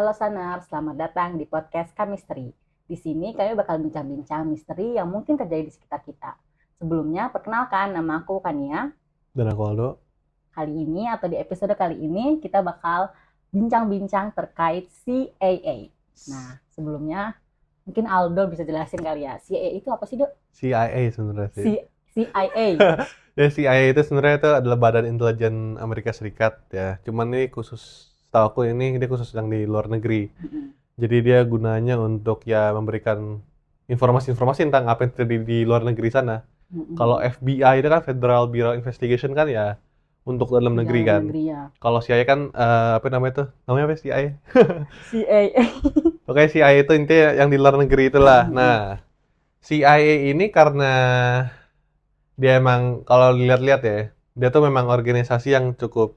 Halo Sanar, selamat datang di podcast Kamisteri. Di sini kami bakal bincang-bincang misteri yang mungkin terjadi di sekitar kita. Sebelumnya, perkenalkan nama aku Kania. Dan aku Aldo. Kali ini atau di episode kali ini kita bakal bincang-bincang terkait CIA. Nah, sebelumnya mungkin Aldo bisa jelasin kali ya. CIA itu apa sih, Dok? CIA sebenarnya sih. CIA. Ya, CIA itu sebenarnya itu adalah Badan Intelijen Amerika Serikat ya. Cuman ini khusus, setahu aku ini dia khusus yang di luar negeri. Jadi dia gunanya untuk ya memberikan informasi-informasi tentang apa yang terjadi di luar negeri sana. Kalau FBI itu kan Federal Bureau Investigation kan ya untuk dalam negeri kan. Ya. Kalau CIA kan apa namanya tuh? Namanya apa CIA? CIA. Oke, CIA itu intinya yang di luar negeri itulah. Nah, CIA ini karena dia emang kalau dilihat-lihat ya, dia tuh memang organisasi yang cukup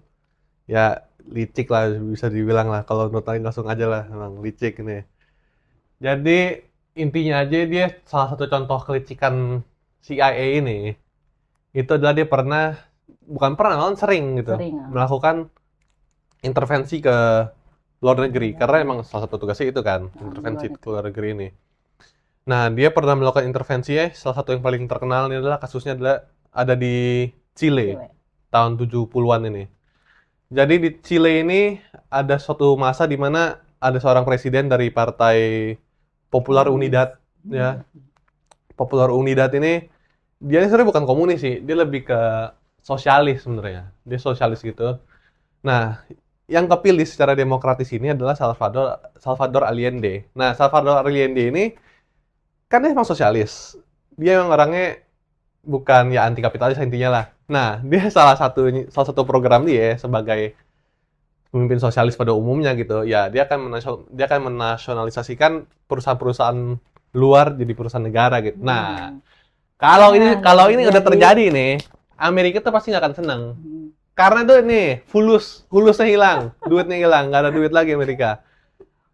ya licik lah bisa dibilang lah. Kalau menurut aku langsung aja lah, memang licik ini. Jadi intinya aja dia salah satu contoh kelicikan CIA ini itu adalah dia bukan pernah, malah sering gitu melakukan intervensi ke luar negeri karena emang salah satu tugasnya itu kan intervensi ke luar negeri ini. Nah, dia pernah melakukan intervensi salah satu yang paling terkenal ini adalah kasusnya adalah ada di Chile tahun 70-an ini. Jadi di Chile ini ada suatu masa di mana ada seorang presiden dari Partai Popular Unidad ya. Popular Unidad ini dia sebenarnya bukan komunis sih, dia lebih ke sosialis sebenarnya. Dia sosialis gitu. Nah, yang kepilih secara demokratis ini adalah Salvador Allende. Nah, Salvador Allende ini kan dia emang sosialis. Dia emang orangnya bukan ya anti kapitalis intinya lah. Nah, dia salah satu program dia sebagai pemimpin sosialis pada umumnya gitu. Ya, dia akan menasionalisasikan perusahaan-perusahaan luar jadi perusahaan negara gitu. Nah, kalau ini udah terjadi nih, Amerika tuh pasti nggak akan senang. Karena tuh nih, fulusnya hilang, duitnya hilang, nggak ada duit lagi Amerika.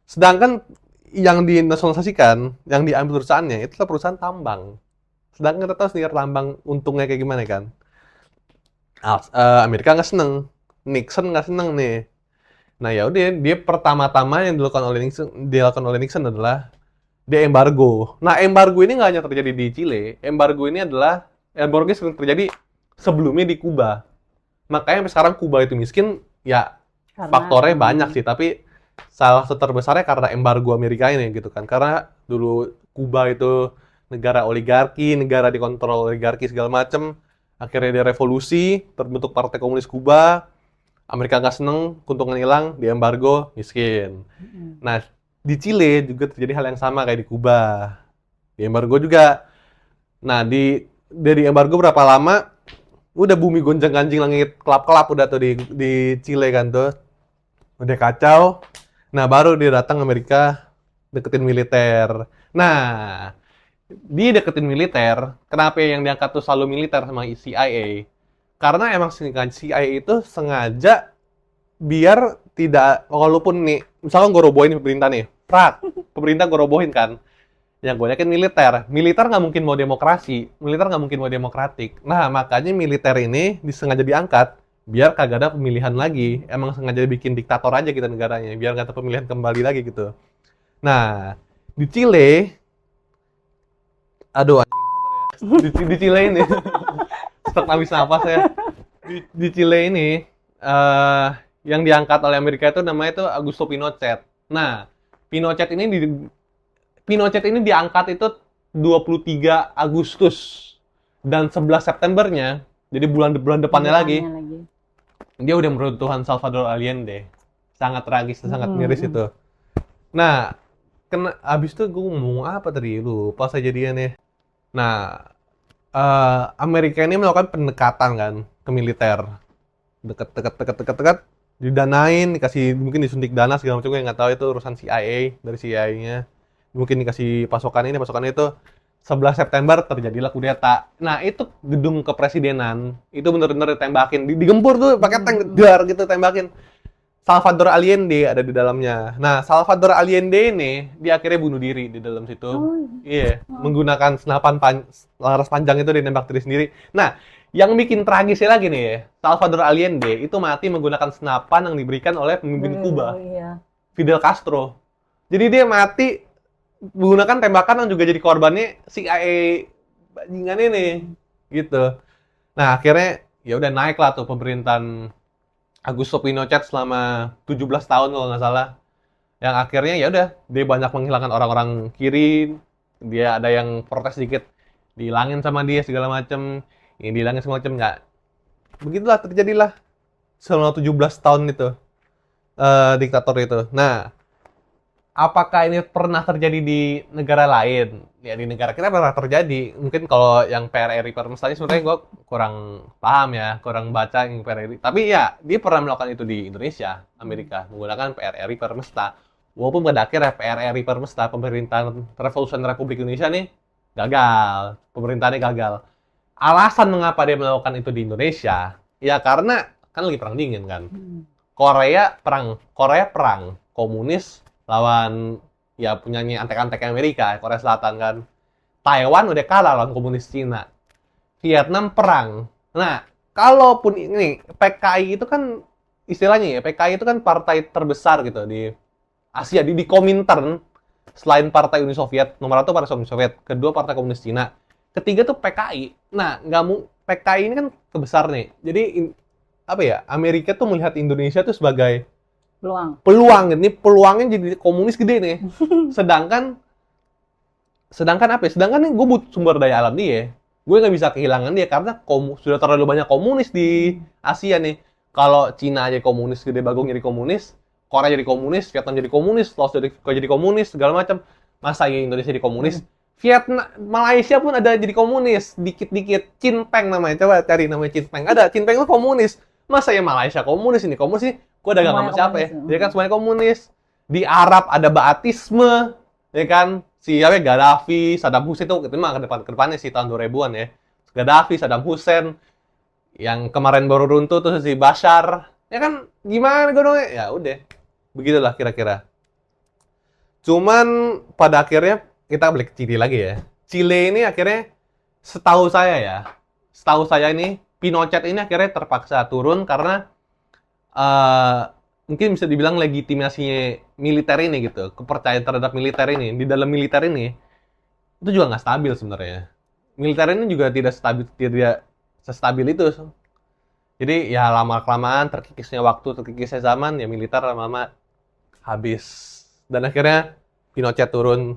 Sedangkan yang dinasionalisasikan, yang diambil perusahaannya, itu perusahaan tambang. Sedangkan kita tahu sendiri tambang untungnya kayak gimana kan. Amerika nggak seneng, Nixon nggak seneng nih. Nah ya udah, dia pertama-tama yang dilakukan oleh Nixon adalah dia embargo. Nah embargo ini nggak hanya terjadi di Chile, embargo ini sering terjadi sebelumnya di Kuba. Makanya sampai sekarang Kuba itu miskin, ya faktornya banyak sih, tapi salah satu terbesarnya karena embargo Amerika ini gitu kan. Karena dulu Kuba itu negara oligarki, negara dikontrol oligarki segala macem. Akhirnya dia revolusi, terbentuk Partai Komunis Kuba. Amerika nggak seneng, keuntungan hilang, di embargo, miskin. Nah, di Chile juga terjadi hal yang sama kayak di Kuba. Di embargo juga. Nah, dari embargo berapa lama, udah bumi gonjang-ganjing langit kelap-kelap udah tuh di Chile kan tuh. Udah kacau. Nah, baru dia datang Amerika deketin militer. Nah, dia deketin militer. Kenapa yang diangkat tuh selalu militer sama CIA? Karena emang CIA itu sengaja biar tidak, walaupun nih, misalkan gue robohin pemerintah nih, pemerintah gue robohin kan, yang gue yakin militer nggak mungkin mau demokrasi, militer nggak mungkin mau demokratik. Nah, makanya militer ini disengaja diangkat biar kagak ada pemilihan lagi. Emang sengaja bikin diktator aja gitu negaranya, biar nggak ada pemilihan kembali lagi gitu. Nah, di Chile, aduh di Chile ini, setek habis napas ya. Di Chile ini, yang diangkat oleh Amerika itu namanya itu Augusto Pinochet. Nah, Pinochet ini diangkat itu 23 Agustus dan 11 Septembernya, jadi bulan depannya lagi. Dia udah meruntuhan Salvador Allende. Sangat tragis, sangat miris itu. Nah, abis itu gue ngomong apa tadi? Lupa saya jadinya nih. Nah, Amerika ini melakukan pendekatan kan ke militer. Dekat, didanain, mungkin disuntik dana segala macam, gue nggak tahu itu urusan CIA, dari CIA-nya. Mungkin dikasih pasokan itu 11 September terjadilah kudeta. Nah, itu gedung kepresidenan itu benar-benar ditembakin, digempur tuh pakai tank dar gitu tembakin. Salvador Allende ada di dalamnya. Nah, Salvador Allende ini dia akhirnya bunuh diri di dalam situ. Menggunakan senapan laras panjang itu ditembak diri sendiri. Nah, yang bikin tragisnya lagi nih, Salvador Allende itu mati menggunakan senapan yang diberikan oleh pemimpin Kuba. Fidel Castro. Jadi dia mati menggunakan tembakan yang juga jadi korbannya CIA bajingan ini, gitu. Nah akhirnya ya udah naik lah tuh pemerintahan Augusto Pinochet selama 17 tahun kalau nggak salah. Yang akhirnya ya udah dia banyak menghilangkan orang-orang kiri, dia ada yang protes dikit dihilangin sama dia segala macem, ini dihilangin segala macem, nggak begitulah terjadilah selama 17 tahun itu diktator itu. Nah, apakah ini pernah terjadi di negara lain? Ya di negara kita pernah terjadi. Mungkin kalau yang PRRI Permesta sebenarnya gue kurang paham ya, kurang baca yang PRRI. Tapi ya dia pernah melakukan itu di Indonesia, Amerika, menggunakan PRRI Permesta. Walaupun pada akhirnya PRRI Permesta, pemerintahan Revolusi Republik Indonesia nih gagal, pemerintahannya gagal. Alasan mengapa dia melakukan itu di Indonesia, ya karena kan lagi perang dingin kan. Korea perang komunis lawan ya punyanya antek-antek Amerika, Korea Selatan kan. Taiwan udah kalah lawan komunis Cina. Vietnam perang. Nah, kalaupun ini PKI itu kan istilahnya ya, PKI itu kan partai terbesar gitu di Asia, di Komintern. Selain partai Uni Soviet, nomor 1 partai Uni Soviet, kedua partai komunis Cina, ketiga tuh PKI. Nah, nggak mau PKI ini kan terbesar nih. Jadi apa ya? Amerika tuh melihat Indonesia tuh sebagai peluang. Ini peluangnya jadi komunis gede nih. Sedangkan apa ya? Sedangkan nih gue butuh sumber daya alam dia. Gue nggak bisa kehilangan dia karena sudah terlalu banyak komunis di Asia nih. Kalau Cina aja komunis, gede bagong jadi komunis, Korea jadi komunis, Vietnam jadi komunis, Laos jadi komunis, segala macam. Masa ya Indonesia jadi komunis? Vietnam, Malaysia pun ada jadi komunis, dikit-dikit. Chin Peng namanya, coba cari namanya Chin Peng. Ada, Chin Peng itu komunis. Masa ya Malaysia komunis, ini komunis nih? Gue dagang sama siapa ya? Dia kan semuanya komunis. Di Arab ada Baatisme, ya kan? Si Gaddafi, Saddam Hussein itu mah ke depannya sih tahun 2000-an ya. Gaddafi, Saddam Hussein, yang kemarin baru runtuh tuh si Bashar. Ya kan gimana gue dong? Ya udah. Begitulah kira-kira. Cuman pada akhirnya kita balik ke Chile lagi ya. Chile ini akhirnya setahu saya ini Pinochet ini akhirnya terpaksa turun karena mungkin bisa dibilang legitimasinya militer ini gitu, kepercayaan terhadap militer ini di dalam militer ini itu juga nggak stabil sebenarnya. Militer ini juga tidak sestabil itu. Jadi ya lama-kelamaan terkikisnya waktu, terkikisnya zaman, ya militer lama-lama habis. Dan akhirnya Pinochet turun,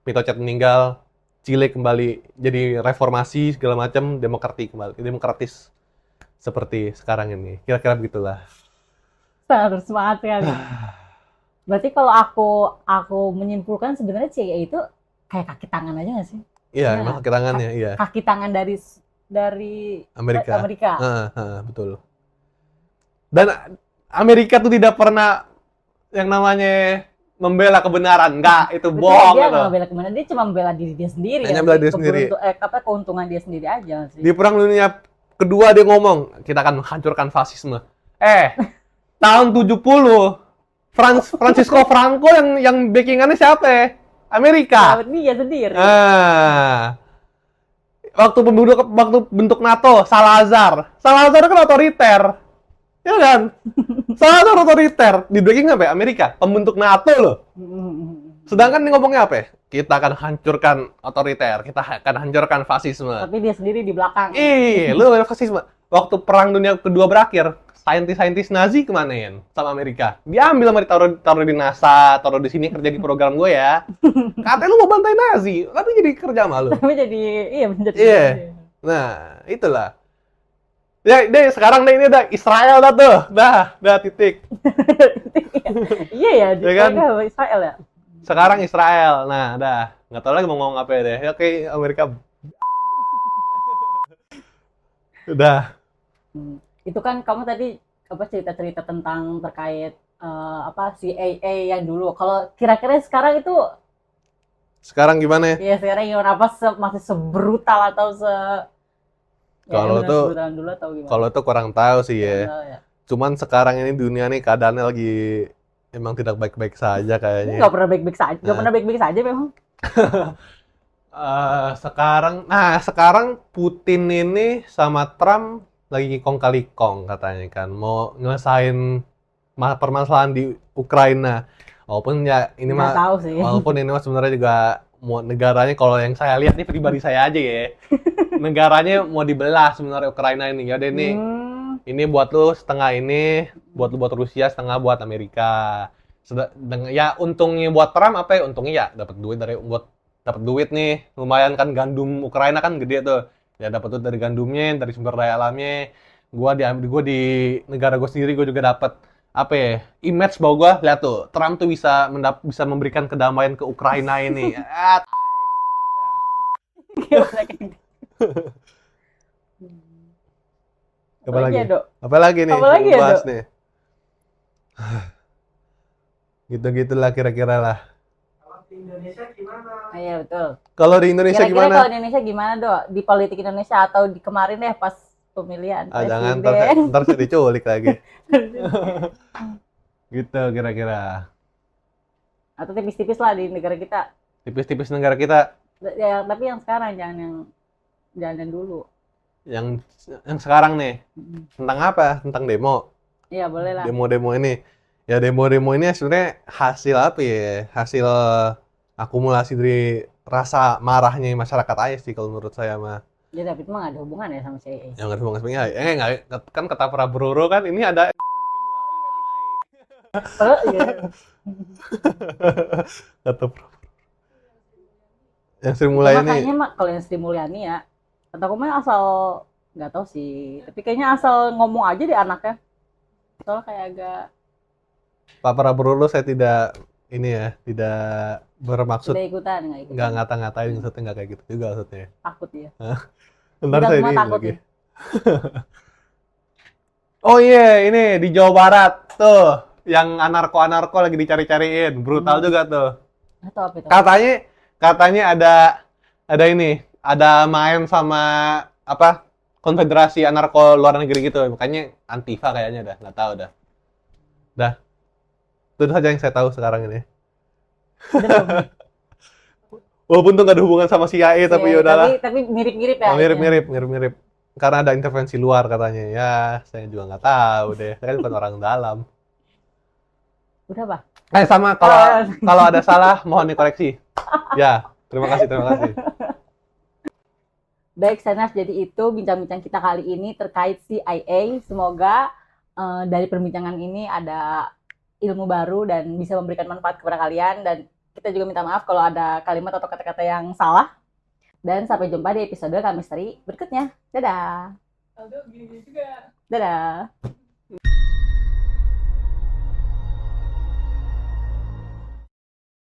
Pinochet meninggal, Chile kembali jadi reformasi segala macam, demokratis seperti sekarang ini. Kira-kira begitulah. Harus semangat sekali. Berarti kalau aku menyimpulkan sebenarnya CIA itu kayak kaki tangan aja nggak sih? Iya, emang kaki tangannya, iya. Kaki tangan dari Amerika. Amerika. Betul. Dan Amerika tuh tidak pernah yang namanya membela kebenaran, enggak, itu bohong. Dia nggak membela kebenaran, dia cuma membela diri dia sendiri. Hanya membela diri sendiri. Keuntungan dia sendiri aja sih. Di Perang Dunia Kedua dia ngomong, kita akan menghancurkan fasisme. Tahun 70, Francisco Franco yang backingannya siapa ya? Amerika. Dia sendiri. Waktu bentuk NATO, Salazar kan otoriter. Ya kan? Salazar otoriter. Di backing apa ya? Amerika, pembentuk NATO loh. Sedangkan dia ngomongnya apa ya? Kita akan hancurkan otoriter, kita akan hancurkan fasisme. Tapi dia sendiri di belakang. Lu fasisme. Waktu Perang Dunia Kedua berakhir, saintis Nazi kemanain sama Amerika? Diambil sama ditaruh di NASA, taruh di sini kerja di program gue ya. Katanya lu mau bantai Nazi, tapi jadi kerja sama lu. Tapi jadi menjadi. Iya. Nah, itulah. Ya, sekarang ini udah Israel dah tuh. Dah titik. Iya ya, ya kan? Israel ya. Sekarang Israel. Nah, dah. Nggak tahu lagi mau ngomong apa ya deh. Oke, Amerika. Udah. Itu kan kamu tadi cerita-cerita tentang terkait CIA yang dulu. Kalau kira-kira sekarang itu gimana ya? Iya, sekarang gimana? Masih sebrutal atau kalau itu kurang tahu sih ya. Cuman sekarang ini dunia nih keadaannya lagi emang tidak baik-baik saja kayaknya. Nggak pernah baik-baik saja. Nggak pernah baik-baik saja memang. Sekarang Putin ini sama Trump lagi kong kali kong katanya kan, mau permasalahan di Ukraina. Walaupun ya ini Nggak mah tahu sih. walaupun ini mah sebenarnya juga mau negaranya, kalau yang saya lihat nih pribadi saya aja ya. Negaranya mau dibelah sebenarnya Ukraina ini. Ya deh nih. Ini buat lu setengah, ini buat lu buat Rusia, setengah buat Amerika. Ya untungnya buat Trump apa ya? Untungnya ya dapat duit dapat duit nih. Lumayan kan, gandum Ukraina kan gede tuh. Ya dapat duit dari gandumnya, dari sumber daya alamnya. Gua di negara gue sendiri gue juga dapat apa ya? Image bahwa gua lihat tuh Trump tuh bisa memberikan kedamaian ke Ukraina ini. Apalagi ya, Dok? Apalagi nih Apalagi yang ya, bahas Dok? nih. Gitu-gitulah kira-kira lah. Kalau di Indonesia gimana? Iya, betul. Kalau di Indonesia Kira-kira gimana? kalau di Indonesia gimana, Dok? Di politik Indonesia atau di kemarin deh pas pemilihan Jangan presiden. ntar saya diculik lagi. Gitu kira-kira. Atau tipis-tipis lah di negara kita. Tipis-tipis negara kita Ya, tapi yang sekarang jangan yang dulu. yang sekarang nih. Tentang apa? Tentang demo. Iya, boleh lah. Demo-demo ini. Ya demo-demo ini sebenarnya hasil apa ya? Hasil akumulasi dari rasa marahnya masyarakat aja sih kalau menurut saya mah. Ya, tapi itu mah nggak ada hubungan ya sama CIA. Yang nggak ada hubungan sebenarnya. Nggak, kan kata Prabowo kan ini ada Oh, iya. kata Prabowo. Yang Sri Mulyani. Makanya mah kalau yang Sri Mulyani ya, kataku mah asal nggak tahu sih, tapi kayaknya asal ngomong aja deh anaknya. Soalnya kayak agak Pak Prabowo saya tidak tidak bermaksud udah ikutan, nggak ikutan. nggak ngata-ngatain, maksudnya nggak kayak gitu juga maksudnya. Takut ya. Ntar Kita saya semua ini takut lagi. ya. Oh iya, ini di Jawa Barat tuh yang anarko lagi dicari-cariin, brutal juga tuh. Atau apa itu? Katanya ada ini, ada main sama apa? Konfederasi anarko luar negeri gitu. Makanya Antifa kayaknya dah, nggak tahu dah. Dah. Itu saja yang saya tahu sekarang ini. Walaupun tuh nggak ada hubungan sama CIA, tapi Iya, yaudahlah. tapi mirip-mirip ya. Mirip-mirip. Karena ada intervensi luar katanya. Ya, saya juga nggak tahu deh. Saya kan bukan orang dalam. Udah, Pak. Sama kalau ada salah mohon dikoreksi. Ya, terima kasih. Baik, Sanas, jadi itu bincang-bincang kita kali ini terkait CIA. Semoga dari perbincangan ini ada ilmu baru dan bisa memberikan manfaat kepada kalian, dan kita juga minta maaf kalau ada kalimat atau kata-kata yang salah. Dan sampai jumpa di episode Chemistry berikutnya. Dadah. Aldo gini juga. Dadah.